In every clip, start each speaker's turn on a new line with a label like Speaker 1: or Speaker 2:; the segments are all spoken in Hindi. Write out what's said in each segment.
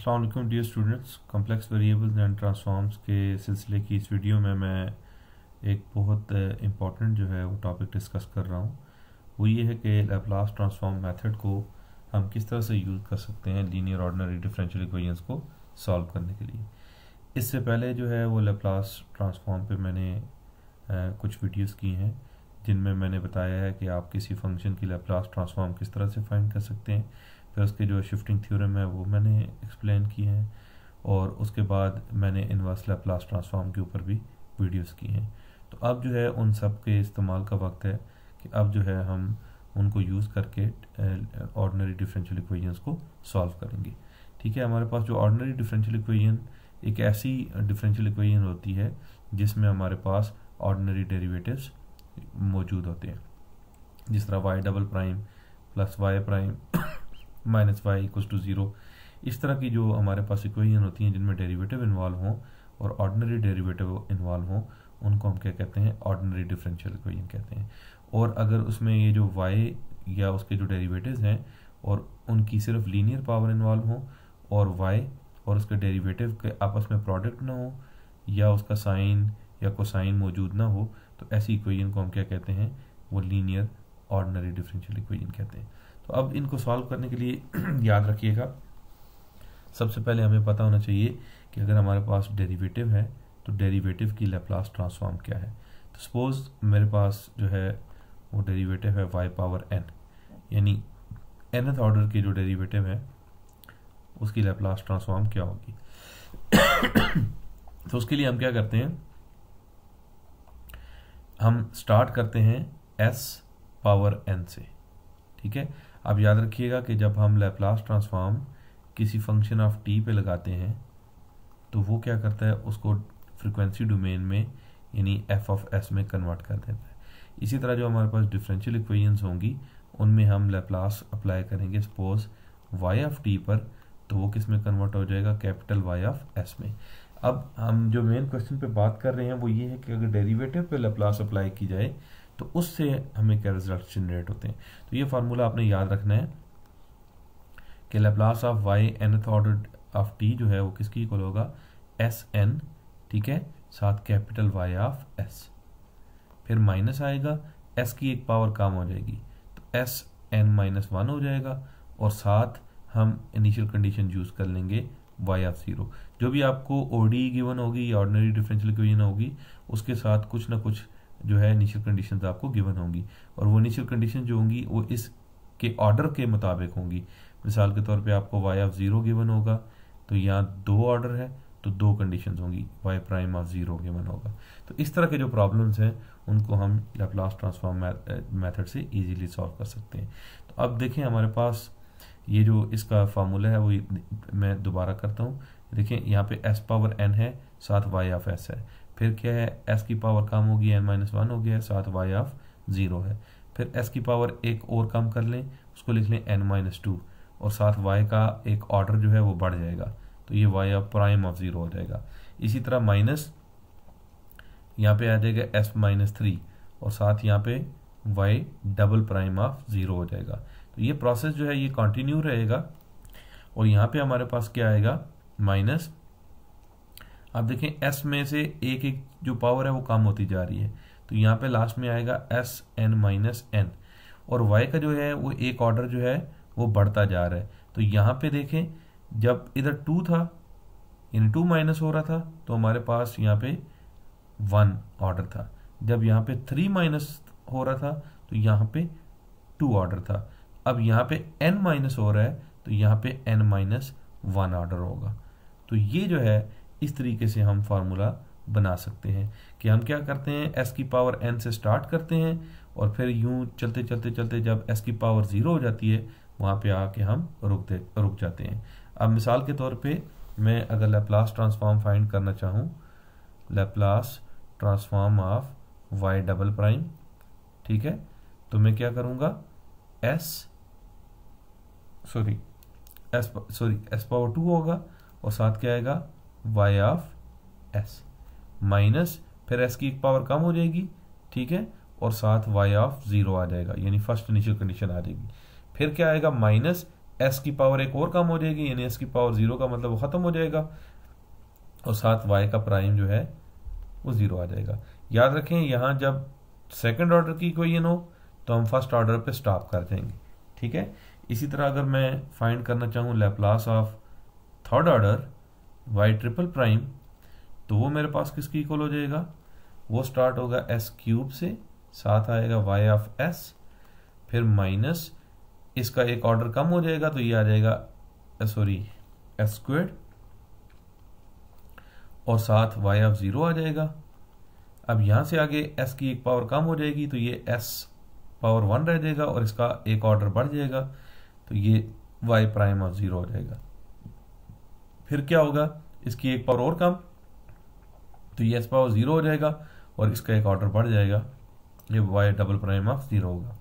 Speaker 1: अस्सलाम वालेकुम dear students. Complex variables and transforms के सिलसिले की इस वीडियो में मैं एक बहुत इम्पॉर्टेंट जो है वो टॉपिक डिस्कस कर रहा हूँ। वो ये है कि लैप्लास ट्रांसफॉर्म मेथड को हम किस तरह से यूज़ कर सकते हैं लीनियर ऑर्डिनरी डिफरेंशियल इक्वेशंस को सॉल्व करने के लिए। इससे पहले जो है वो लैप्लास ट्रांसफॉर्म पे मैंने कुछ वीडियोस की हैं जिनमें मैंने बताया है कि आप किसी फंक्शन की लैप्लास ट्रांसफॉर्म किस तरह से फाइंड कर सकते हैं। फिर उसके जो शिफ्टिंग थ्योरम है वो मैंने एक्सप्लेन की हैं और उसके बाद मैंने इनवर्स लैप्लास ट्रांसफॉर्म के ऊपर भी वीडियोस की हैं। तो अब जो है उन सब के इस्तेमाल का वक्त है कि अब जो है हम उनको यूज़ करके ऑर्डिनरी डिफरेंशियल इक्वेशंस को सॉल्व करेंगे। ठीक है, हमारे पास जो ऑर्डिनरी डिफरेंशियल इक्वेशन एक ऐसी डिफरेंशियल इक्वेशन होती है जिसमें हमारे पास ऑर्डिनरी डेरिवेटिव्स मौजूद होते हैं, जिस तरह y double prime plus y prime minus Y equals to 0। इस तरह की जो हमारे पास इक्वेशन होती हैं जिनमें डेरिवेटिव इन्वॉल्व हों और ऑर्डिनरी डेरिवेटिव इन्वॉल्व हों, उनको हम क्या कहते हैं, ऑर्डिनरी डिफरेंशियल इक्वेशन कहते हैं। और अगर उसमें ये जो y या उसके जो डेरिवेटिव्स हैं और उनकी सिर्फ लीनियर पावर इन्वॉल्व हो और y और उसके डेरिवेटिव के आपस में प्रोडक्ट ना हो या उसका साइन या कोसाइन मौजूद ना हो, तो ऐसी इक्वेशन को हम क्या कहते हैं, वो लीनियर ऑर्डिनरी डिफरेंशियल इक्वेशन कहते हैं। तो अब इनको सॉल्व करने के लिए याद रखिएगा, सबसे पहले हमें पता होना चाहिए कि अगर हमारे पास डेरिवेटिव है तो डेरिवेटिव की लैप्लास ट्रांसफॉर्म क्या है। तो सपोज मेरे पास जो है वो डेरिवेटिव है y पावर n, यानी nth ऑर्डर की जो डेरिवेटिव है उसकी लैप्लास ट्रांसफॉर्म क्या होगी। तो उसके लिए हम क्या करते हैं, हम स्टार्ट करते हैं s पावर n से। ठीक है, अब याद रखिएगा कि जब हम लैप्लास ट्रांसफॉर्म किसी फंक्शन ऑफ t पे लगाते हैं तो वो क्या करता है, उसको फ्रीक्वेंसी डोमेन में यानी f ऑफ s में कन्वर्ट कर देता है। इसी तरह जो हमारे पास डिफरेंशियल इक्वेशंस होंगी उनमें हम लैप्लास अप्लाई करेंगे सपोज y ऑफ t पर, तो वो किस में कन्वर्ट हो जाएगा, कैपिटल Y ऑफ s में। अब हम जो मेन क्वेश्चन पे बात कर रहे हैं वो ये है कि अगर डेरिवेटिव पे लैप्लास अप्लाई की जाए तो उससे हमें क्या रिजल्ट जनरेट होते हैं। तो ये फार्मूला आपने याद रखना है कि Laplace of y nth order of t जो है वो किसकी इक्वल होगा, Sn, ठीक है, साथ कैपिटल Y ऑफ s, फिर माइनस आएगा, s की एक पावर कम हो जाएगी तो Sn माइनस 1 हो जाएगा और साथ हम इनिशियल कंडीशन यूज कर लेंगे y ऑफ 0। जो भी आपको ODE गिवन होगी या ऑर्डिनरी डिफरेंशियल इक्वेशन होगी उसके साथ कुछ ना कुछ जो है इनिशियल कंडीशंस आपको गिवन होंगी और वो इनिशियल कंडीशन जो होंगी वो इसके ऑर्डर के मुताबिक होंगी। मिसाल के तौर पे आपको y ऑफ 0 गिवन होगा तो यहाँ 2 ऑर्डर है तो 2 कंडीशंस होंगी, y प्राइम ऑफ 0 गिवन होगा। तो इस तरह के जो प्रॉब्लम्स हैं उनको हम लैप्लास ट्रांसफॉर्म मेथड से इजीली सॉल्व कर सकते हैं। तो अब देखें हमारे पास ये जो इसका फार्मूला है वो मैं दोबारा करता हूँ। देखें यहाँ पे s पावर n है, साथ y ऑफ s है, फिर क्या है, s की पावर कम होगी, n माइनस 1 हो गया, साथ y ऑफ 0 है, फिर s की पावर एक और कम कर लें, उसको लिख लें n माइनस 2 और साथ y का एक ऑर्डर जो है वो बढ़ जाएगा तो ये y ऑफ प्राइम ऑफ 0 हो जाएगा। इसी तरह माइनस यहाँ पे आ जाएगा s माइनस 3 और साथ यहाँ पे y डबल प्राइम ऑफ 0 हो जाएगा। तो ये प्रोसेस जो है ये कंटिन्यू रहेगा और यहाँ पे हमारे पास क्या आएगा, माइनस, आप देखें s में से एक एक जो पावर है वो कम होती जा रही है तो यहाँ पे लास्ट में आएगा Sn माइनस n और y का जो है वो एक ऑर्डर जो है वो बढ़ता जा रहा है। तो यहाँ पे देखें जब इधर 2 था यानी 2 माइनस हो रहा था तो हमारे पास यहाँ पे 1 ऑर्डर था, जब यहाँ पे 3 माइनस हो रहा था तो यहाँ पे 2 ऑर्डर था, अब यहाँ पे n माइनस हो रहा है तो यहाँ पे n माइनस 1 ऑर्डर होगा। तो ये जो है इस तरीके से हम फार्मूला बना सकते हैं कि हम क्या करते हैं, s की पावर n से स्टार्ट करते हैं और फिर यूं चलते चलते चलते जब s की पावर 0 हो जाती है वहाँ पे आके हम रुक जाते हैं। अब मिसाल के तौर पे मैं अगर लैप्लास ट्रांसफॉर्म फाइंड करना चाहूँ, Laplace transform of y double prime, ठीक है, तो मैं क्या करूँगा, s पावर 2 होगा और साथ क्या आएगा, y ऑफ s माइनस, फिर s की एक पावर कम हो जाएगी, ठीक है, और साथ y ऑफ 0 आ जाएगा यानी फर्स्ट इनिशियल कंडीशन आ जाएगी, फिर क्या आएगा, माइनस एस की पावर एक और कम हो जाएगी, यानी एस की पावर 0 का मतलब वो ख़त्म हो जाएगा, और साथ वाई का प्राइम जो है वो 0 आ जाएगा। याद रखें यहाँ जब सेकंड ऑर्डर की इक्वेशन हो तो हम फर्स्ट ऑर्डर पे स्टॉप कर जाएंगे, ठीक है। इसी तरह अगर मैं फाइंड करना चाहूँ Laplace of third order Y triple prime, तो वो मेरे पास किसकी इक्वल हो जाएगा, वो स्टार्ट होगा एस क्यूब से, साथ आएगा वाई ऑफ एस, फिर माइनस इसका एक ऑर्डर कम हो जाएगा तो ये आ जाएगा सॉरी एस स्क्वायर्ड, और साथ वाई ऑफ 0 आ जाएगा। अब यहां से आगे एस की एक पावर कम हो जाएगी तो ये एस पावर 1 रह जाएगा, और इसका एक ऑर्डर बढ़ जाएगा तो ये वाई प्राइम ऑफ 0 हो जाएगा। फिर क्या होगा, इसकी एक पावर और कम तो ये एस पावर 0 हो जाएगा, और इसका एक ऑर्डर बढ़ जाएगा, ये वाई डबल प्राइम ऑफ 0 होगा।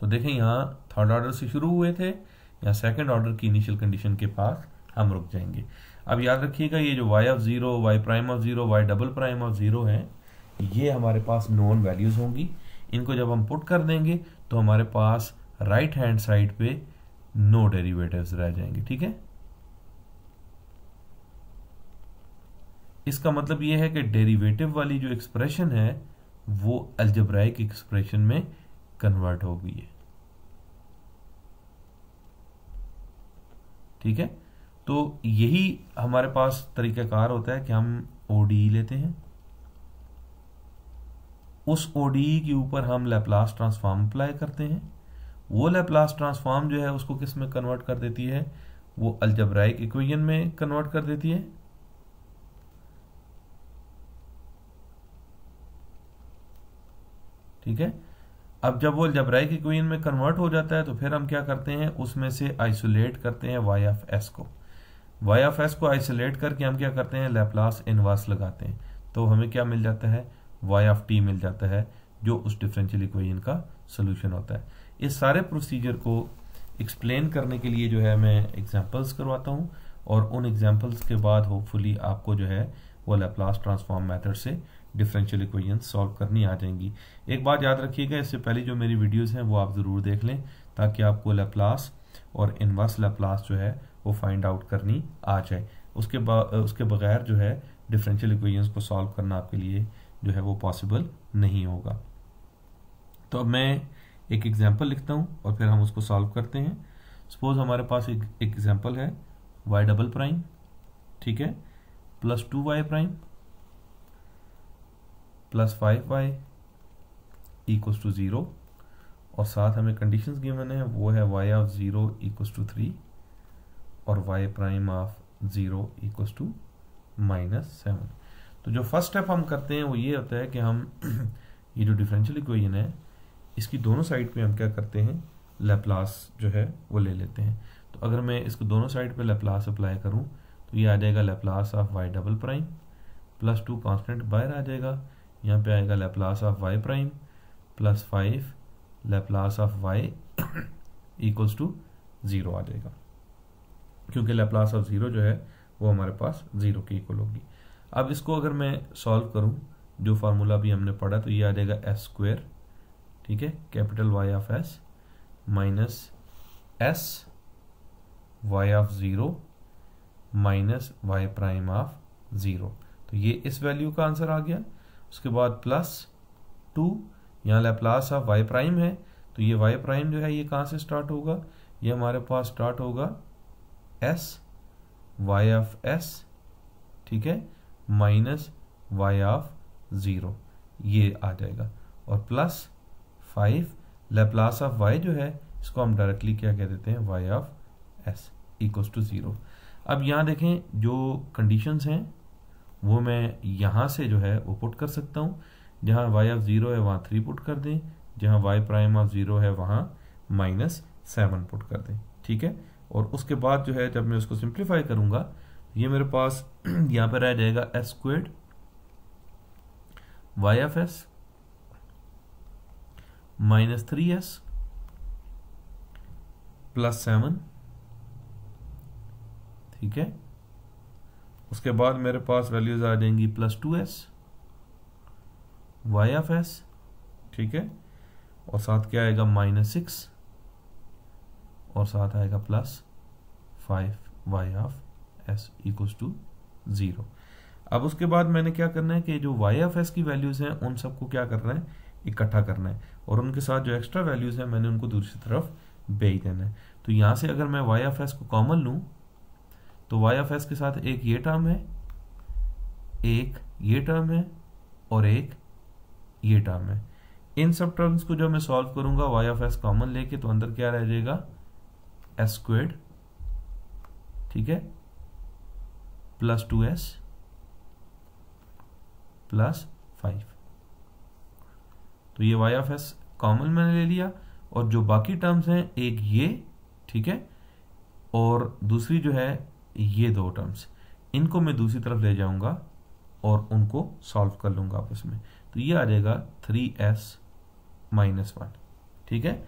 Speaker 1: तो देखें यहाँ थर्ड ऑर्डर से शुरू हुए थे, यहाँ सेकंड ऑर्डर की इनिशियल कंडीशन के पास हम रुक जाएंगे। अब याद रखिएगा ये जो Y of 0, Y prime of 0, Y double prime of 0 है, ये हमारे पास नोन वैल्यूज होंगी। इनको जब हम पुट कर देंगे तो हमारे पास राइट हैंड साइड पे नो डेरिवेटिव्स रह जाएंगे, ठीक है। इसका मतलब ये है कि डेरिवेटिव वाली जो एक्सप्रेशन है वो अलजेब्राइक एक्सप्रेशन में कन्वर्ट हो गई है, ठीक है। तो यही हमारे पास तरीकाकार होता है कि हम ओडीई लेते हैं, उस ओडीई के ऊपर हम लैप्लास ट्रांसफॉर्म अप्लाई करते हैं, वो लैप्लास ट्रांसफॉर्म जो है उसको किस में कन्वर्ट कर देती है, वो अलजेब्राइक इक्वेशन में कन्वर्ट कर देती है, ठीक है। अब जब वो अलजेब्राइक इक्वेशन में कन्वर्ट हो जाता है तो फिर हम क्या करते हैं, उसमें से आइसोलेट करते हैं वाई ऑफ एस को। वाई ऑफ एस को आइसोलेट करके हम क्या करते हैं, लैप्लास इनवर्स लगाते हैं, तो हमें क्या मिल जाता है, वाई ऑफ टी मिल जाता है, जो उस डिफरेंशियल इक्वेशन का सोल्यूशन होता है। इस सारे प्रोसीजर को एक्सप्लेन करने के लिए जो है मैं एग्जांपल्स करवाता हूँ, और उन एग्जांपल्स के बाद होपफुली आपको जो है वो लैप्लास ट्रांसफॉर्म मेथड से डिफरेंशियल इक्वेशन सॉल्व करनी आ जाएंगी। एक बात याद रखिएगा, इससे पहले जो मेरी वीडियोस हैं वो आप ज़रूर देख लें, ताकि आपको लैप्लास और इनवर्स लैप्लास जो है वो फाइंड आउट करनी आ जाए। उसके बगैर जो है डिफरेंशियल इक्वेशंस को सॉल्व करना आपके लिए जो है वो पॉसिबल नहीं होगा। तो अब मैं एक एग्जांपल लिखता हूँ और फिर हम उसको सॉल्व करते हैं। सपोज हमारे पास एक एग्जांपल है वाई डबल प्राइम, ठीक है, plus 2y prime plus 5y equals to 0, और साथ हमें कंडीशंस गिवन है, वो है y ऑफ 0 इक्वल्स टू 3 और y prime of 0 equals to -7। तो जो फर्स्ट स्टेप हम करते हैं वो ये होता है कि हम ये जो डिफरेंशियल इक्वेशन है इसकी दोनों साइड पे हम क्या करते हैं, लैप्लास जो है वो ले लेते हैं। तो अगर मैं इसको दोनों साइड पे लैप्लास अप्लाई करूं तो ये आ जाएगा Laplace of y double prime, plus 2 constant बाहर आ जाएगा, यहाँ पे आएगा Laplace of y prime plus 5 Laplace of y equals to 0 आ जाएगा, क्योंकि लैप्लास ऑफ 0 जो है वो हमारे पास 0 के इक्वल होगी। अब इसको अगर मैं सॉल्व करूं, जो फार्मूला भी हमने पढ़ा, तो ये आ जाएगा एस स्क्वायर, ठीक है, capital Y of s minus s y of 0 minus y prime of 0। तो ये इस वैल्यू का आंसर आ गया। उसके बाद प्लस 2, यहाँ लैप्लास ऑफ y प्राइम है, तो ये y प्राइम जो है ये कहाँ से स्टार्ट होगा, ये हमारे पास स्टार्ट होगा s y ऑफ s, ठीक है, माइनस y ऑफ 0, ये आ जाएगा, और प्लस 5 लैप्लास ऑफ y जो है इसको हम डायरेक्टली क्या कह देते हैं, y of s equals to 0। अब यहाँ देखें जो कंडीशंस हैं वो मैं यहाँ से जो है वो पुट कर सकता हूँ, जहाँ y ऑफ 0 है वहाँ 3 पुट कर दें, जहाँ y प्राइम ऑफ 0 है वहाँ -7 पुट कर दें, ठीक है। और उसके बाद जो है जब मैं उसको सिंप्लीफाई करूँगा ये मेरे पास यहाँ पर रह जाएगा s squared y of s minus 3s plus 7, ठीक है। उसके बाद मेरे पास वैल्यूज आ जाएंगी plus 2s y of s, ठीक है, और साथ क्या आएगा -6 और साथ आएगा plus 5y of s equals to 0। अब उसके बाद मैंने क्या करना है कि जो y ऑफ एस की वैल्यूज हैं उन सबको क्या करना है, इकट्ठा करना है, और उनके साथ जो एक्स्ट्रा वैल्यूज हैं मैंने उनको दूसरी तरफ भेज देना है। तो यहां से अगर मैं y ऑफ एस को कॉमन लूं तो y ऑफ एस के साथ एक ये टर्म है, एक ये टर्म है और एक ये टर्म है। इन सब टर्म्स को जब मैं सॉल्व करूंगा y ऑफ एस कॉमन लेके, तो अंदर क्या रह जाएगा, एस स्क्वेयर्ड, ठीक है, प्लस 2s प्लस 5। तो ये y ऑफ एस कॉमन मैंने ले लिया, और जो बाकी टर्म्स हैं एक ये, ठीक है, और दूसरी जो है ये दो टर्म्स, इनको मैं दूसरी तरफ ले जाऊंगा और उनको सॉल्व कर लूंगा आपस में। तो ये आ जाएगा 3s माइनस 1, ठीक है।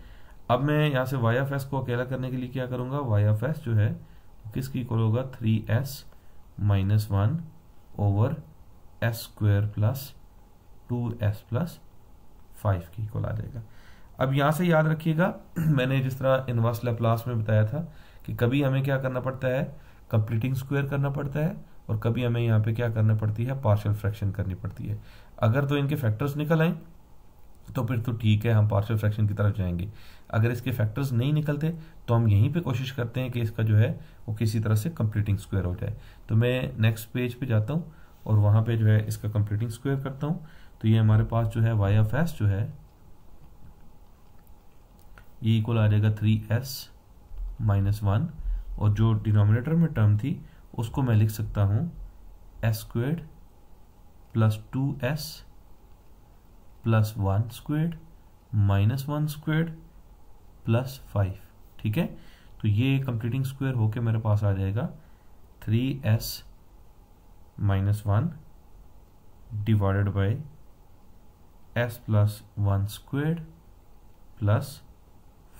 Speaker 1: अब मैं यहां से y ऑफ एस को अकेला करने के लिए क्या करूंगा, y ऑफ एस जो है किसकी इक्वल होगा, 3s minus 1 over S square plus 2s plus 5 की इक्वल आ जाएगा। अब यहां से याद रखिएगा मैंने जिस तरह इनवर्स लैप्लास में बताया था कि कभी हमें क्या करना पड़ता है, कंप्लीटिंग स्क्वायर करना पड़ता है, और कभी हमें यहाँ पे क्या करना पड़ती है, पार्शियल फ्रैक्शन करनी पड़ती है। अगर तो इनके फैक्टर्स निकल आए तो फिर तो ठीक है, हम पार्शियल फ्रैक्शन की तरफ जाएंगे। अगर इसके फैक्टर्स नहीं निकलते तो हम यहीं पे कोशिश करते हैं कि इसका जो है वो किसी तरह से कंप्लीटिंग स्क्वायर हो जाए। तो मैं नेक्स्ट पेज पे जाता हूँ और वहां पे जो है इसका कंप्लीटिंग स्क्वायर करता हूँ। तो ये हमारे पास जो है y ऑफ एस जो है ये इक्वल आ जाएगा 3s माइनस 1, और जो डिनोमिनेटर में टर्म थी उसको मैं लिख सकता हूं S squared plus 2s plus 1 squared minus 1 squared plus 5, ठीक है। तो ये कंप्लीटिंग स्क्वायर होके मेरे पास आ जाएगा 3s minus 1 divided by s plus 1 squared plus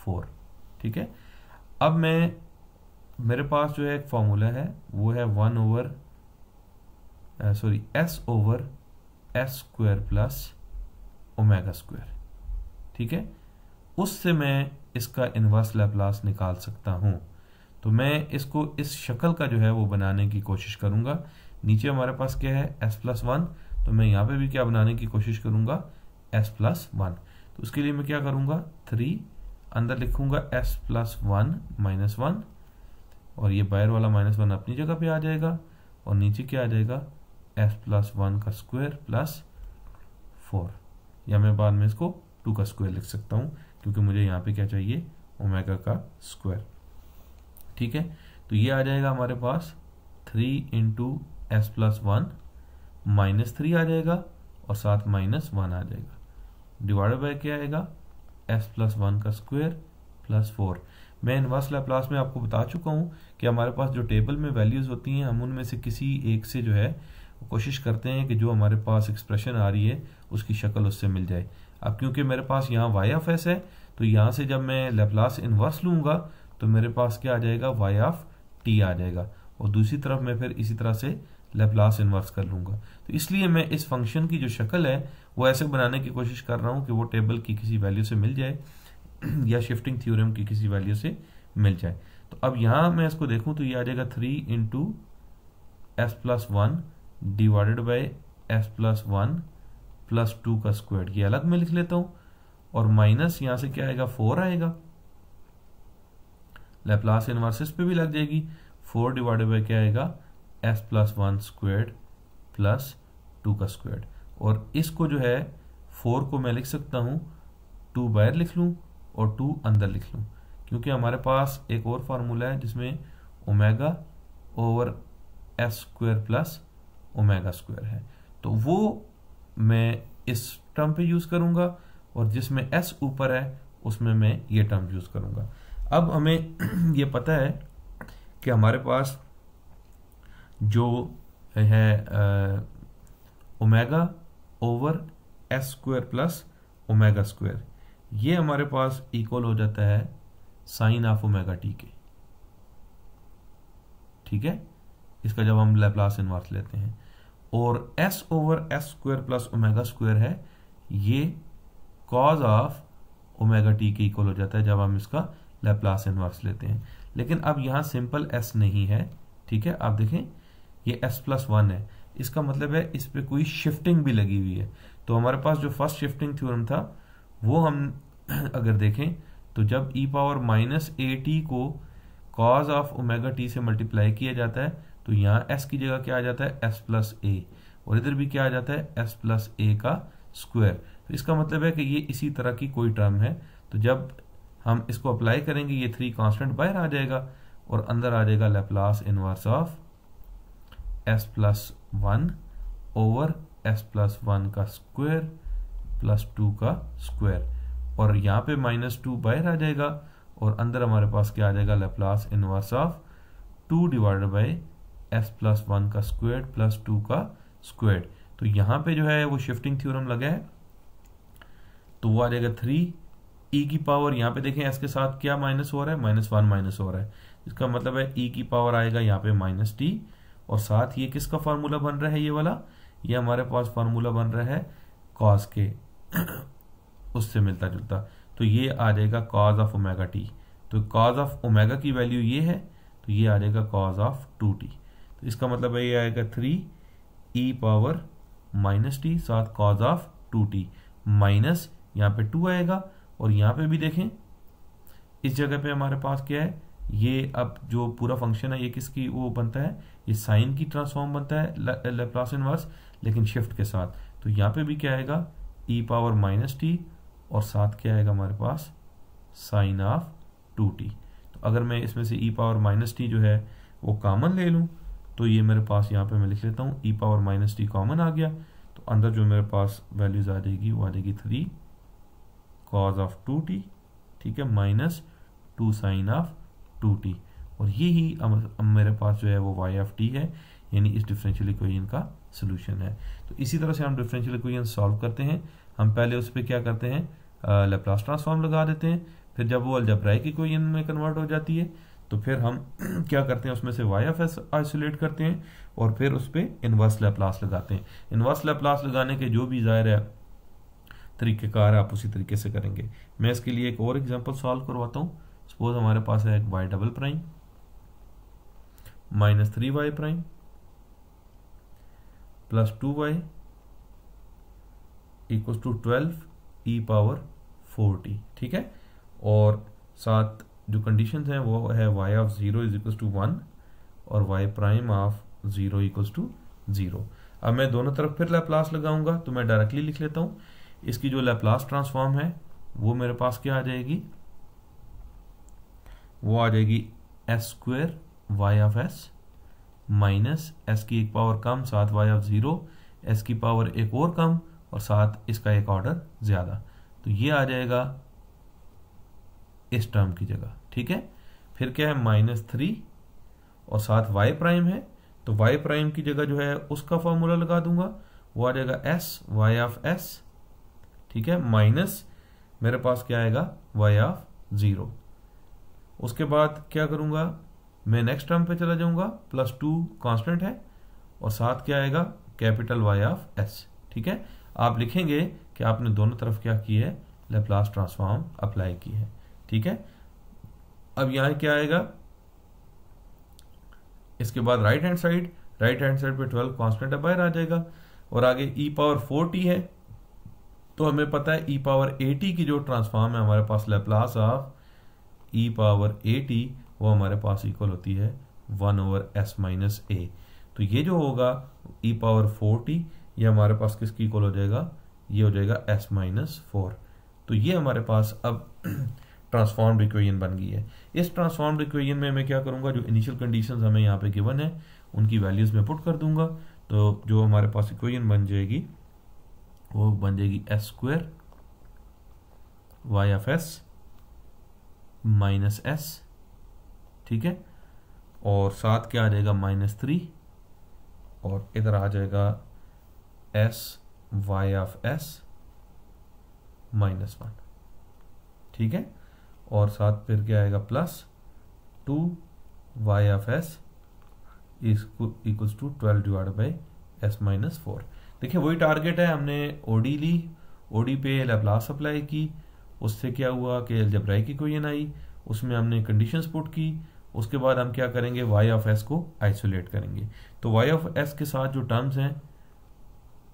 Speaker 1: 4, ठीक है। अब मेरे पास जो है एक फॉर्मूला है, वो है 1 over s over s square plus omega square, ठीक है। उससे मैं इसका इनवर्स लैप्लास निकाल सकता हूं। तो मैं इसको इस शक्ल का जो है वो बनाने की कोशिश करूंगा। नीचे हमारे पास क्या है, s प्लस 1, तो मैं यहां पे भी क्या बनाने की कोशिश करूंगा, s प्लस 1। तो उसके लिए मैं क्या करूंगा, 3 अंदर लिखूंगा s प्लस 1 माइनस 1, और ये बाहर वाला माइनस 1 अपनी जगह पे आ जाएगा, और नीचे क्या आ जाएगा, s प्लस 1 का स्क्वायर प्लस 4, या मैं बाद में इसको 2 का स्क्वायर लिख सकता हूं क्योंकि मुझे यहाँ पे क्या चाहिए, ओमेगा का स्क्वायर, ठीक है। तो ये आ जाएगा हमारे पास 3 इंटू एस प्लस 1 माइनस 3 आ जाएगा, और साथ माइनस 1 आ जाएगा, डिवाइडेड बाय क्या आएगा, s प्लस 1 का स्क्वायर प्लस 4। मैं इनवर्स लैप्लास में आपको बता चुका हूं कि हमारे पास जो टेबल में वैल्यूज होती हैं हम उनमें से किसी एक से जो है कोशिश करते हैं कि जो हमारे पास एक्सप्रेशन आ रही है उसकी शक्ल उससे मिल जाए। अब क्योंकि मेरे पास यहाँ y ऑफ एस है, तो यहाँ से जब मैं लैप्लास इनवर्स लूंगा तो मेरे पास क्या आ जाएगा, y ऑफ t आ जाएगा, और दूसरी तरफ मैं फिर इसी तरह से लैप्लास इनवर्स कर लूंगा। तो इसलिए मैं इस फंक्शन की जो शक्ल है वो ऐसे बनाने की कोशिश कर रहा हूं कि वो टेबल की किसी वैल्यू से मिल जाए या शिफ्टिंग थ्योरम की किसी वैल्यू से मिल जाए। तो अब यहां मैं इसको देखूं तो ये आ जाएगा 3 into S plus 1 divided by S plus 1 plus 2 का स्क्वायर, ये अलग में लिख लेता हूं, और माइनस यहां से क्या आएगा, 4 आएगा, लैप्लास इनवर्स पे भी लग जाएगी, 4 डिवाइडेड बाई क्या आएगा, एस प्लस 1 स्क्वायर प्लस 2 का स्क्वायर। और इसको जो है 4 को मैं लिख सकता हूं 2 बाहर लिख लूं और 2 अंदर लिख लूं, क्योंकि हमारे पास एक और फार्मूला है जिसमें omega over S square plus omega square है, तो वो मैं इस टर्म पे यूज करूंगा, और जिसमें एस ऊपर है उसमें मैं ये टर्म यूज करूंगा। अब हमें ये पता है कि हमारे पास जो है omega over S square plus omega square, ये हमारे पास इक्वल हो जाता है साइन ऑफ ओमेगा टी के, ठीक है, इसका जब हम लैप्लास इनवर्स लेते हैं। और s over S square plus omega square है, ये कॉज ऑफ ओमेगा टी के इक्वल हो जाता है जब हम इसका लैप्लास इनवर्स लेते हैं। लेकिन अब यहाँ सिंपल s नहीं है, ठीक है। आप देखें ये s+1 है, इसका मतलब है इस पे कोई शिफ्टिंग भी लगी हुई है। तो हमारे पास जो फर्स्ट शिफ्टिंग थ्योरम था वो हम अगर देखें तो जब e⁻⁻at को cos ऑफ ओमेगा टी से मल्टीप्लाई किया जाता है तो यहाँ s की जगह क्या आ जाता है s+a, और इधर भी क्या आ जाता है s+a का स्क्वायर। तो इसका मतलब है कि ये इसी तरह की कोई टर्म है। तो जब हम इसको अप्लाई करेंगे ये 3 कांस्टेंट बाहर आ जाएगा और अंदर आ जाएगा Laplace inverse of s+1 over s+1 का स्क्वायर प्लस 2 का स्क्वायर, और यहाँ पे -2 बाहर आ जाएगा और अंदर हमारे पास क्या आ जाएगा Laplace inverse of 2 divided by s+1 का स्क्वायर प्लस 2 का स्क्वायर। तो यहाँ पे जो है वो शिफ्टिंग थ्योरम लगा है तो वो आ जाएगा 3 की पावर, यहाँ पे देखें s के साथ क्या माइनस हो रहा है, -1 माइनस हो रहा है, इसका मतलब है e की पावर आएगा यहाँ पे -t, और साथ ये किसका फार्मूला बन रहा है, ये वाला, ये हमारे पास फार्मूला बन रहा है cos के उससे मिलता जुलता। तो ये आ जाएगा cos ऑफ ओमेगा टी, तो cos ऑफ ओमेगा की वैल्यू ये है तो ये आ जाएगा cos ऑफ 2t। तो इसका मतलब है ये आएगा 3e⁻⁻t साथ cos ऑफ 2t माइनस यहाँ पे 2 आएगा, और यहाँ पे भी देखें इस जगह पे हमारे पास क्या है, ये अब जो पूरा फंक्शन है ये किसकी वो बनता है, ये साइन की ट्रांसफॉर्म बनता है लैप्लास इनवर्स, लेकिन शिफ्ट के साथ। तो यहाँ पे भी क्या आएगा e⁻⁻t और साथ क्या आएगा हमारे पास साइन ऑफ 2t। तो अगर मैं इसमें से e⁻⁻t जो है वो कॉमन ले लूँ तो ये मेरे पास यहाँ पे मैं लिख लेता हूँ e⁻⁻t कॉमन आ गया, तो अंदर जो मेरे पास वैल्यूज आ जाएगी वो आ जाएगी 3 cos ऑफ 2t, ठीक है, -2 साइन ऑफ 2t, और ये ही अब मेरे पास जो है वो y ऑफ t है, यानी इस डिफरेंशियल इक्वेशन का सोल्यूशन है। तो इसी तरह से हम डिफरेंशियल इक्वेशन सॉल्व करते हैं। हम पहले उस पर क्या करते हैं, लैप्लास ट्रांसफॉर्म लगा देते हैं, फिर जब वो अलजेब्राइक इक्वेशन में कन्वर्ट हो जाती है तो फिर हम क्या करते हैं उसमें से y ऑफ s आइसोलेट करते हैं और फिर उस पर इनवर्स लैप्लास लगाते हैं। इनवर्स लैप्लास लगाने के जो भी ज़ाहिर है तरीक़ेकार आप उसी तरीके से करेंगे। मैं इसके लिए एक और एग्जांपल सॉल्व करवाता हूँ। सपोज हमारे पास है एक y double prime -3y prime plus 2y equal to 12e⁻4t, ठीक है, और साथ जो कंडीशंस हैं वो है y of 0 is equal to 1 और y prime of 0 equal to 0। अब मैं दोनों तरफ फिर लैप्लास लगाऊंगा तो मैं डायरेक्टली लिख लेता हूँ। इसकी जो लैप्लास ट्रांसफॉर्म है वो मेरे पास क्या आ जाएगी, वो आ जाएगी s² y of s minus s की एक पावर कम साथ y ऑफ 0, s की पावर एक और कम और साथ इसका एक ऑर्डर ज्यादा। तो ये आ जाएगा इस टर्म की जगह, ठीक है। फिर क्या है -3 और साथ y प्राइम है, तो y प्राइम की जगह जो है उसका फॉर्मूला लगा दूंगा, वो आ जाएगा s y ऑफ s, ठीक है, माइनस मेरे पास क्या आएगा y ऑफ 0। उसके बाद क्या करूंगा, मैं नेक्स्ट टर्म पे चला जाऊंगा, +2 कांस्टेंट है और साथ क्या आएगा कैपिटल Y ऑफ s, ठीक है। आप लिखेंगे कि आपने दोनों तरफ क्या की है, लैप्लास ट्रांसफॉर्म अप्लाई की है, ठीक है। अब यहां क्या आएगा, इसके बाद राइट हैंड साइड पे 12 कांस्टेंट बाहर आ जाएगा और आगे e⁻4t है, तो हमें पता है e⁻at की जो ट्रांसफॉर्म है हमारे पास लैप्लास ऑफ e⁻at वो हमारे पास इक्वल होती है 1 ओवर s माइनस a। तो ये जो होगा e⁻4t ये हमारे पास किसकी इक्वल हो जाएगा, ये हो जाएगा s माइनस 4। तो ये हमारे पास अब ट्रांसफॉर्म्ड इक्वेशन बन गई है। इस ट्रांसफॉर्म्ड इक्वेशन में मैं क्या करूंगा, जो इनिशियल कंडीशंस हमें यहाँ पे गिवन है उनकी वैल्यूज में पुट कर दूंगा, तो जो हमारे पास इक्वेशन बन जाएगी वो बन जाएगी s² y of s minus s, ठीक है, और साथ क्या आ जाएगा -3 और इधर आ जाएगा s y ऑफ s -1, ठीक है, और साथ फिर क्या आएगा +2 y of s equals to 12 divided by s minus 4। देखिए वही टारगेट है, हमने ओडी ली, ओडी पे लैप्लास अप्लाई की, उससे क्या हुआ कि अलजेब्राइक इक्वेशन आई, उसमें हमने कंडीशंस पुट की, उसके बाद हम क्या करेंगे, y ऑफ s को आइसोलेट करेंगे। तो y ऑफ s के साथ जो टर्म्स हैं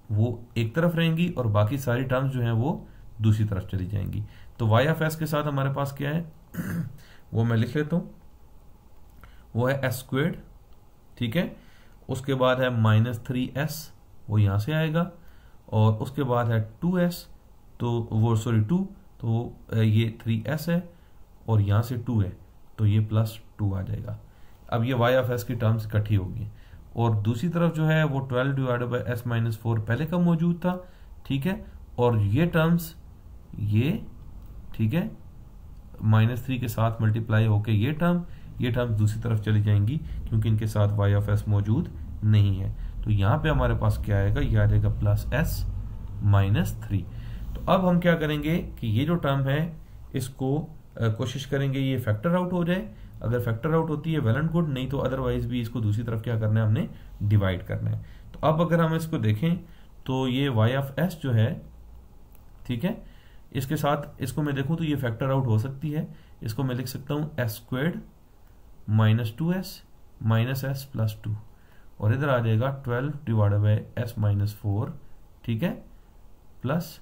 Speaker 1: वो एक तरफ रहेंगी और बाकी सारी टर्म्स जो हैं वो दूसरी तरफ चली जाएंगी। तो y ऑफ s के साथ हमारे पास क्या है वो मैं लिख लेता हूँ, वो है s स्क्वेर्ड, ठीक है। उसके बाद है -3s, वो यहाँ से आएगा, और उसके बाद है 2s, तो वो सॉरी 2, तो ये 3s है और यहाँ से 2 है, तो ये +2 आ जाएगा। अब ये y ऑफ s की टर्म्स इकट्ठी होगी, और दूसरी तरफ जो है वो 12 डिवाइडेड बाई s माइनस 4 पहले का मौजूद था, ठीक है। और ये टर्म्स ये, ठीक है, -3 के साथ मल्टीप्लाई होके ये टर्म्स दूसरी तरफ चली जाएंगी क्योंकि इनके साथ y ऑफ s मौजूद नहीं है। तो यहाँ पे हमारे पास क्या आएगा, ये आ जाएगा +s माइनस 3। तो अब हम क्या करेंगे कि ये जो टर्म है इसको कोशिश करेंगे ये फैक्टर आउट हो जाए। अगर फैक्टर आउट होती है वेल एंड गुड, नहीं तो अदरवाइज भी इसको दूसरी तरफ क्या करना है, हमने डिवाइड करना है। तो अब अगर हम इसको देखें तो ये y ऑफ s जो है, ठीक है, इसके साथ इसको मैं देखूं तो ये फैक्टर आउट हो सकती है। इसको मैं लिख सकता हूं s squared minus 2s minus s plus 2, और इधर आ जाएगा 12 डिवाइडेड बाई s माइनस 4, ठीक है, प्लस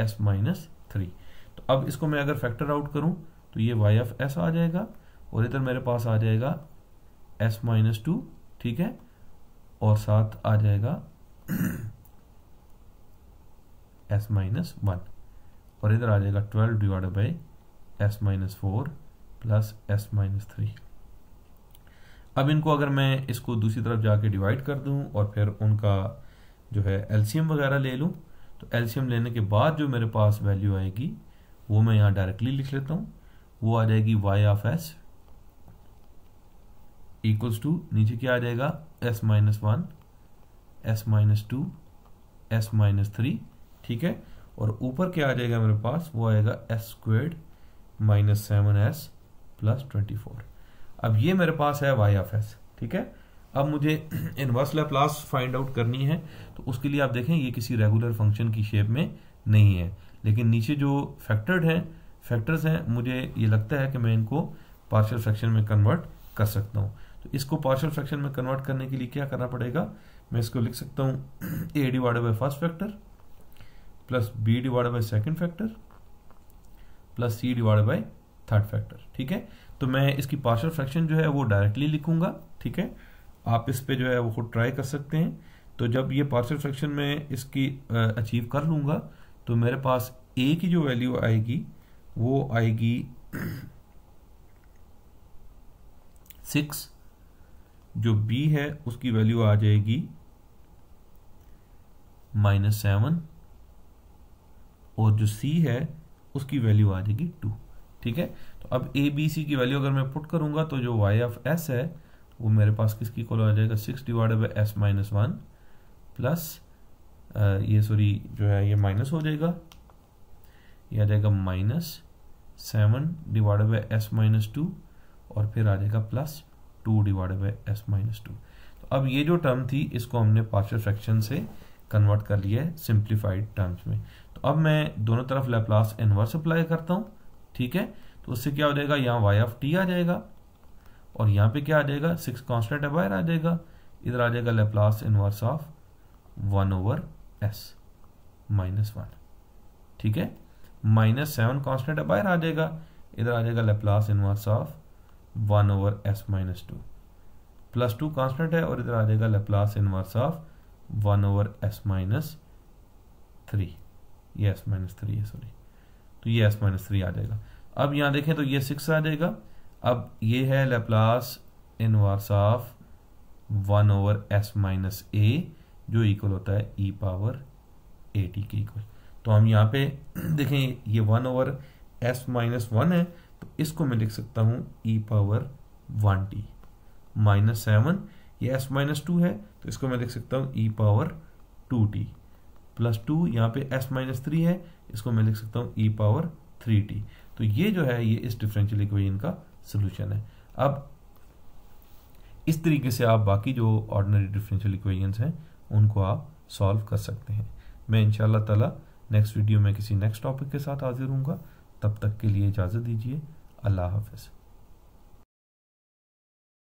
Speaker 1: s माइनस 3। तो अब इसको मैं अगर फैक्टर आउट करूं तो ये y ऑफ s आ जाएगा, और इधर मेरे पास आ जाएगा s माइनस 2, ठीक है, और साथ आ जाएगा s माइनस 1, और इधर आ जाएगा 12 divided by s minus 4 plus s minus 3। अब इनको अगर मैं इसको दूसरी तरफ जाके डिवाइड कर दूं और फिर उनका जो है एलसीएम वगैरह ले लूं, तो एलसीएम लेने के बाद जो मेरे पास वैल्यू आएगी वो मैं यहाँ डायरेक्टली लिख लेता हूँ। वो आ जाएगी y of s equals to, नीचे क्या आ जाएगा, s minus 1, s minus 2, s minus 3, ठीक है, और ऊपर क्या आ जाएगा मेरे पास, वो आएगा s squared minus 7s plus 24। अब ये मेरे पास है y ऑफ s, ठीक है। अब मुझे इनवर्स लैप्लास फाइंड आउट करनी है, तो उसके लिए आप देखें ये किसी रेगुलर फंक्शन की शेप में नहीं है, लेकिन नीचे जो फैक्टर्स हैं मुझे ये लगता है कि मैं इनको पार्शियल फ्रैक्शन में कन्वर्ट कर सकता हूँ। तो इसको पार्शियल फ्रैक्शन में कन्वर्ट करने के लिए क्या करना पड़ेगा, मैं इसको लिख सकता हूँ a divided by first factor plus b divided by second factor plus c divided by third factor, ठीक है। तो मैं इसकी पार्शियल फ्रैक्शन जो है वो डायरेक्टली लिखूंगा, ठीक है, आप इस पे जो है वो खुद ट्राई कर सकते हैं। तो जब ये पार्शियल फ्रैक्शन में इसकी अचीव कर लूंगा तो मेरे पास a की जो वैल्यू आएगी वो आएगी 6, जो b है उसकी वैल्यू आ जाएगी -7, और जो c है उसकी वैल्यू आ जाएगी 2, ठीक है। तो अब a b c की वैल्यू अगर मैं पुट करूंगा तो जो y ऑफ s है वो मेरे पास किसकी इक्वल आ जाएगा, 6 divided by s minus 1 plus ये सॉरी जो है ये माइनस हो जाएगा, ये आ जाएगा -7 डिवाइडेड बाई s माइनस 2, और फिर आ जाएगा +2 डिवाइडेड बाई s माइनस 2। तो अब ये जो टर्म थी इसको हमने पार्शियल फ्रैक्शन से कन्वर्ट कर लिया है सिंप्लीफाइड टर्म्स में। तो अब मैं दोनों तरफ लैप्लास इनवर्स अप्लाई करता हूँ, ठीक है। तो उससे क्या हो जाएगा, यहाँ y ऑफ t आ जाएगा, और यहाँ पे क्या आ जाएगा, 6 कांस्टेंट है बाहर आ जाएगा, इधर आ जाएगा Laplace inverse of 1/s minus 1, ठीक है। -7 कांस्टेंट है बाहर आ जाएगा, इधर आ जाएगा Laplace inverse of 1/s minus 2, +2 constant है और इधर आ जाएगा Laplace inverse of 1/s minus 3, ये s माइनस 3 है सॉरी, तो ये s माइनस 3 आ जाएगा। अब यहाँ देखें तो ये 6 आ जाएगा। अब ये है Laplace inverse of 1/s minus a जो इक्वल होता है e पावर at के इक्वल। तो हम यहाँ पे देखें ये 1/s माइनस 1 है, तो इसको मैं लिख सकता हूँ e पावर 1t, -7 ये s माइनस 2 है तो इसको मैं लिख सकता हूँ e पावर 2t, +2 यहाँ पे s माइनस 3 है, इसको मैं लिख सकता हूँ e पावर 3t। तो ये जो है ये इस डिफरेंशियल इक्वेशन का सोल्यूशन है। अब इस तरीके से आप बाकी जो ऑर्डिनरी डिफरेंशियल इक्वेशंस हैं उनको आप सॉल्व कर सकते हैं। मैं इंशाल्लाह ताला नेक्स्ट वीडियो में किसी नेक्स्ट टॉपिक के साथ हाजिर हूँगा, तब तक के लिए इजाज़त दीजिए। अल्लाह हाफिज़।